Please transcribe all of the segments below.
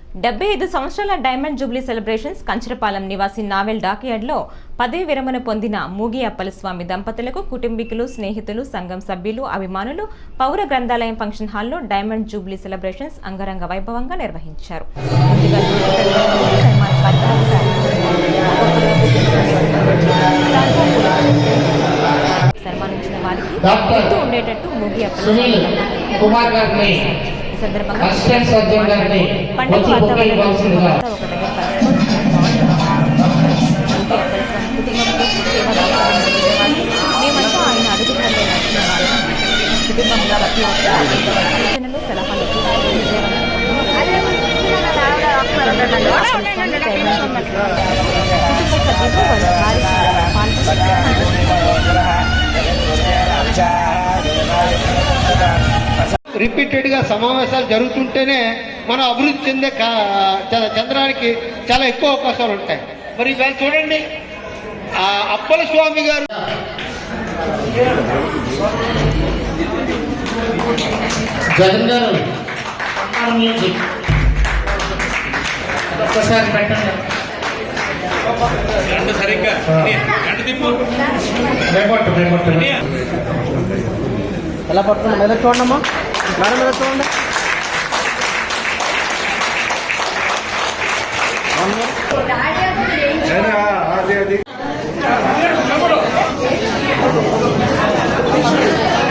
75 సంవత్సరాల diamond Jubilee celebrations Kancharapalem నివాసి novel డాక్యార్డ్లో పదవి విరమణ పొందిన మూగి అప్పలస్వామి దంపతులకు కుటుంబీకులు, స్నేహితులు, సంఘం సభ్యులు, అభిమానులు పౌర గ్రంథాలయం ఫంక్షన్ హాల్లో డైమండ్ జూబ్లీ సెలబ్రేషన్స్ అంగరంగ వైభవంగా నిర్వహించారు. సన్మానించిన వారికి గుర్తు ఉండేటట్టు మూగి అప్పలస్వామి సందర్భంగా పండుగ వాతావరణంలో మేమంతా ఆయన అడుగుతున్న కుటుంబంలో ప్రతి ఒక్క సూచనలు, సలహాలు రిపీటెడ్గా సమావేశాలు జరుగుతుంటేనే మనం అభివృద్ధి చెందడానికి చాలా ఎక్కువ అవకాశాలు ఉంటాయి. మరి ఇవాళ చూడండి, అప్పలస్వామి గారు జగన్ గారు ఒక్కసారి పెట్టండి. ఎలా పడుతుంది? మీద చూడమ్మా, మేడం మీద చూడండి.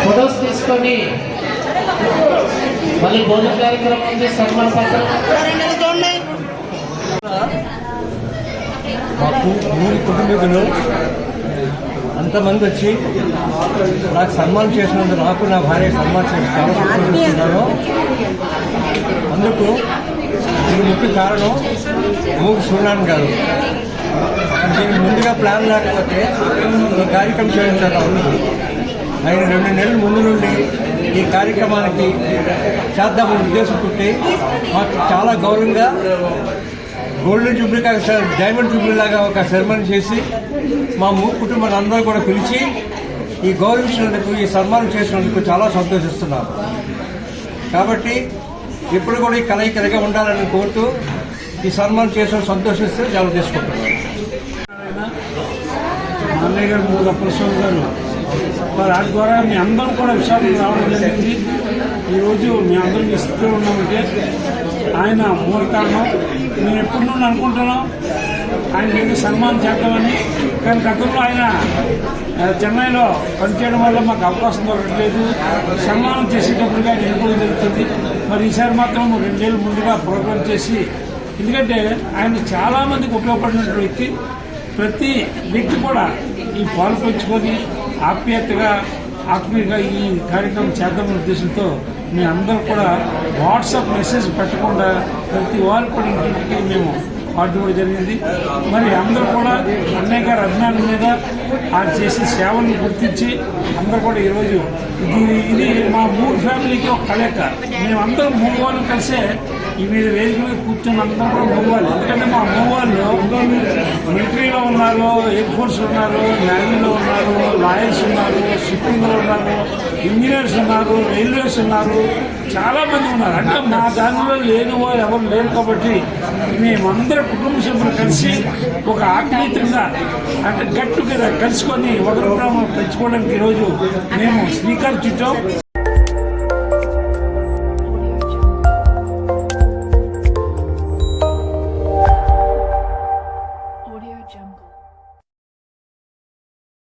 ఫొటోస్ తీసుకొని మళ్ళీ భోజన కార్యక్రమం ఉంది. సన్మాన పత్రం మాకు 3 కుటుంబీకులు అంతమంది వచ్చి నాకు సన్మానం చేసినందుకు, నాకు నా భార్య సన్మానం చేసి చాలా సంతోషిస్తున్నాను. అందుకు దీనికి ముఖ్య కారణం మూగి సూర్యనారాయణ గారు. దీనికి ముందుగా ప్లాన్ లేకపోతే ఈ కార్యక్రమం చేయడం చాలా ఉంది. ఆయన 2 నెలల ముందు నుండి ఈ కార్యక్రమానికి చేద్దామని ఉద్దేశం పుట్టి మాకు చాలా గౌరవంగా గోల్డెన్ జూబ్లీ డైమండ్ జూబ్లీ లాగా ఒక సెరమనీ చేసి మా కుటుంబాన్ని అందరూ కూడా పిలిచి ఈ గౌరవించినందుకు, ఈ సన్మానం చేసినందుకు చాలా సంతోషిస్తున్నాను. కాబట్టి ఇప్పుడు కూడా ఈ కలయికలుగా ఉండాలని కోరుతూ ఈ సన్మానం చేసిన సంతోషిస్తూ చాలా తీసుకుంటున్నాను. అన్నయ్య గారు మూగి అప్పలస్వామి గారు మరి వాటి ద్వారా మీ అందరం కూడా విషయాలు రావడం జరిగింది. ఈరోజు మీ అందరం ఈ స్థితిలో ఉన్నామంటే ఆయన మూల కారణం. నేను ఎప్పుడు నుండి అనుకుంటున్నాం ఆయన మీద సన్మానం చేద్దామని. కానీ గతంలో ఆయన చెన్నైలో పనిచేయడం వల్ల మాకు అవకాశం దొరకట్లేదు. సన్మానం చేసేటప్పుడుగా ఆయన ఎన్నుకోవడం జరుగుతుంది. మరి ఈసారి మాత్రం 2 ఏళ్ళు ముందుగా ప్రోగ్రాం చేసి, ఎందుకంటే ఆయన చాలామందికి ఉపయోగపడిన వ్యక్తి. ప్రతి వ్యక్తి కూడా ఈ పాలు పంచుకొని ఆత్మీయంగా ఈ కార్యక్రమం చేద్దామనే ఉద్దేశంతో మీ అందరూ కూడా వాట్సాప్ మెసేజ్ పెట్టకుండా ప్రతి వారు కూడా ఇంటింటికి మేము పాల్గొనడం జరిగింది. మరి అందరూ కూడా అన్నయ్య గారి అభిమానం మీద ఆయన చేసే సేవలను గుర్తించి అందరూ కూడా ఈరోజు ఇది మా 3 ఫ్యామిలీకి ఒక కలయిక. మేమందరం 3 వాళ్ళు కలిసే ఈ మీద వేదిక మీద కూర్చొని అందరం కూడా మూగవాళ్ళు. ఎందుకంటే మా మూగవాళ్ళు మిలిటరీలో ఉన్నారు, ఎయిర్ ఫోర్స్లో ఉన్నారు, నేవీలో ఉన్నారు, లాయర్స్ ఉన్నారు, షిప్పింగ్లో ఉన్నారు, ఇంజనీర్స్ ఉన్నారు, రైల్వేస్ ఉన్నారు, చాలామంది ఉన్నారు. అంటే మా దానిలో లేని వారు ఎవరు లేరు. కాబట్టి మేమందరం కుటుంబ సభ్యులు కలిసి ఒక ఆత్మీయతంగా అంటే గట్ టుగెదర్ కలుసుకొని ఒకరి పెంచుకోవడానికి ఈరోజు మేము శ్రీకారం చుట్టాం.